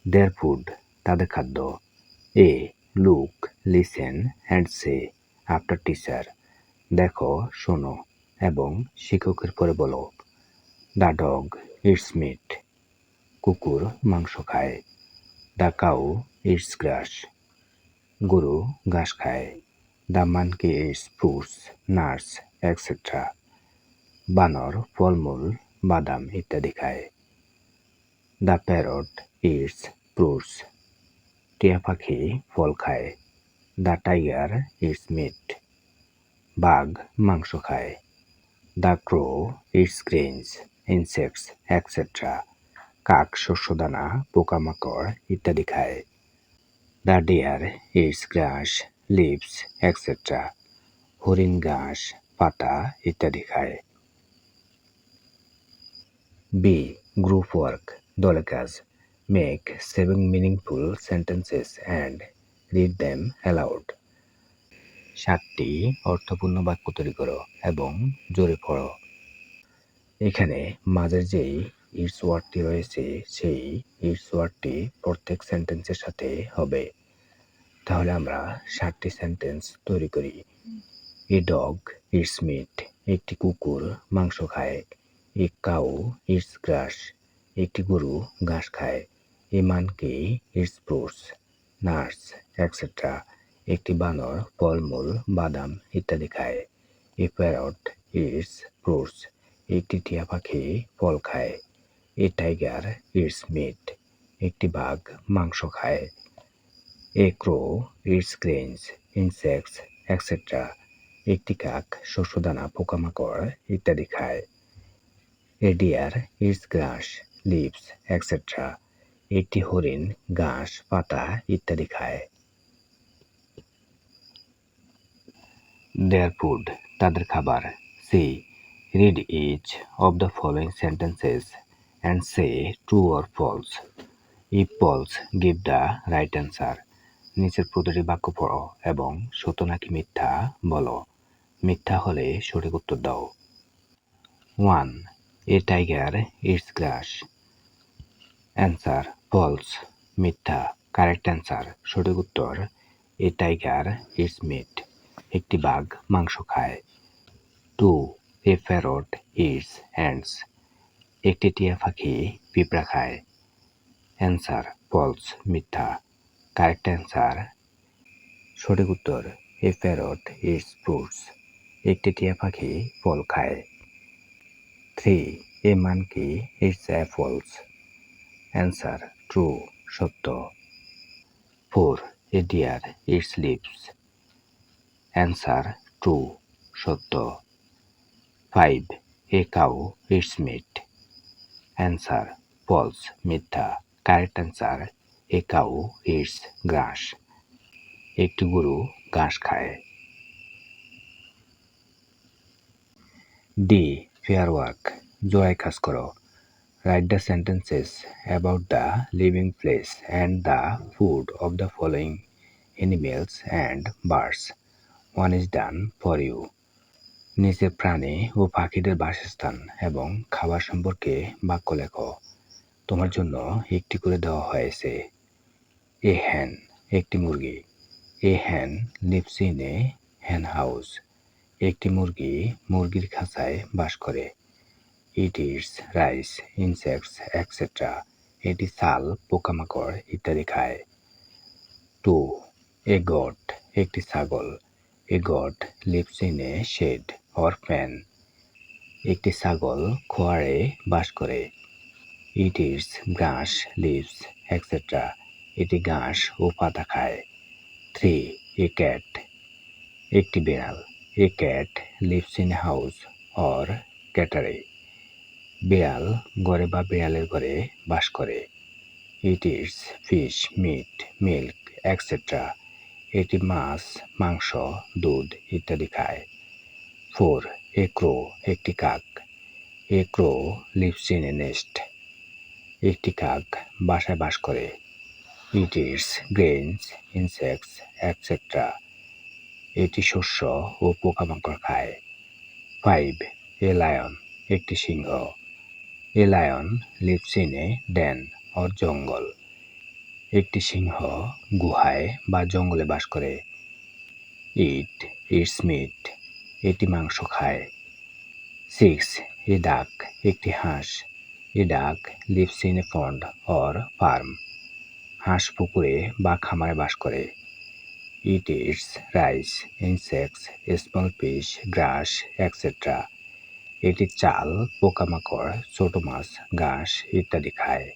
দেয়ার food, তাদের খাদ্য। এ look, listen and say after teacher, দেখো, শোনো এবং শিক্ষকের পরে বলো। দ্য ডগ ইটস মিট, কুকুর মাংস খায়। দ্য কাউ ইটস গ্রাস, গরু ঘাস খায়। The monkey it's fruits, nuts etcetera, বানর ফলমূল বাদাম ইত্যাদি খায়। দ্য প্যারট ইটস ফ্রুটস, টিয়া পাখি ফল খায়। দ্য টাইগার ইটস মিট, বাঘ মাংস খায়। The crow eats grains, insects etcetera, কাক শস্যদানা পোকামাকড় ইত্যাদি খায়। The deer eats grass, leaves etcetera, হরিণ ঘাস পাতা ইত্যাদি খায়। বি গ্রুপ ওয়ার্ক, দলে কাজ। Make 7 meaningful sentences and read them aloud, 7টি অর্থপূর্ণ বাক্য তৈরি করো এবং জোরে পড়ো। এখানে মাঝের যেই ইটস ওয়ার্ডটি রয়েছে সেই ইটস ওয়ার্ডটি প্রত্যেক সেন্টেন্সের সাথে হবে। তাহলে আমরা 7টি সেন্টেন্স তৈরি করি। এ ডগ ইটস মিট, একটি কুকুর মাংস খায়। এ কাউ ইটস গ্রাস, একটি গরু ঘাস খায়। এ monkey it's fruits, nuts etcetera, একটি বানর ফলমূল বাদাম ইত্যাদি খায়। এ প্যারট ইটস ফ্রুটস, একটি টিয়া পাখি ফল খায়। এ টাইগার ইটস মিট, একটি বাঘ মাংস খায়। A crow eats grains, insects etcetera, একটি কাক শস্যদানা পোকামাকড় ইত্যাদি খায়। A deer eats grass, leaves etcetera, একটি হরিণ ঘাস পাতা ইত্যাদি খায়। দেয়ার ফুড, তাদের খাবার। C read each of the following sentences and say true or false. If false give the right answer, নিচের প্রতিটি বাক্য পড়ো এবং সত্য নাকি মিথ্যা বলো। মিথ্যা হলে সঠিক উত্তর দাও। 1. A tiger eats grass. Answer false, মিথ্যা। কারেক্ট অ্যান্সার, সঠিক উত্তর। এ টাইগার ইটস মিট, একটি বাঘ মাংস খায়। 2. এ প্যারট ইটস অ্যান্টস, একটি টিয়া পাখি পিঁপড়া খায়। অ্যান্সার ফলস, মিথ্যা। কারেক্ট অ্যান্সার, সঠিক উত্তর। এ প্যারট ইটস ফ্রুটস, একটি টিয়া পাখি ফল খায়। 3. A monkey eats apples. Answer true, সত্য। 4. A deer eats leaves. Answer true, সত্য। 5. A cow eats meat. Answer false, মিথ্যা। Correct answer, a cow eats grass, একটি গরু ঘাস খায়। ডি ফেয়ার ওয়ার্ক, জোড়ায় কাজ করো। Write the sentences about the living place and the food of the following animals and birds. One is done for you. নিচে প্রাণী ও পাখিদের বাসস্থান এবং খাবার সম্পর্কে বাক্য লেখো। তোমার জন্য একটি করে দেওয়া হয়েছে। এ হ্যান, একটি মুরগি। এ হ্যান লিভস ইন এ হ্যান হাউস, একটি মুরগি মুরগির খাঁচায় বাস করে। It eats rice, insects etcetera, এটি ছাল পোকামাকড় ইত্যাদি খায়। 2. এ গট, একটি ছাগল। A goat lives in a shed or fan, একটি ছাগল খোয়ারে বাস করে। It eats ghas leaves etcetera, এটি ঘাস ও পাতা খায়। 3. এ ক্যাট, একটি বিড়াল। A cat lives in house or ক্যাটারে, বিড়াল ঘরে বা বিড়ালের ঘরে বাস করে। It eats fish meat milk etcetera, এটি মাছ মাংস দুধ ইত্যাদি খায়। 4. এ ক্রো, একটি কাক। A crow lives in a nest, একটি কাক বাসায় বাস করে। It eats grains insects etcetera, এটি শস্য ও পোকামাকড় খায়। 5. এ লায়ন, একটি সিংহ। A lion lives in a den or jungle, একটি সিংহ গুহায় বা জঙ্গলে বাস করে। ইট ইটস মিট, এটি মাংস খায়। 6. এ ডাক, একটি হাঁস। এ ডাক leaves in A pond or farm, হাঁস পুকুরে বা খামারে বাস করে। It eats rice, insects, small fish, glass, etcetera, এটি চাল, পোকামাকড়, ছোট মাছ, ঘাস ইত্যাদি খায়।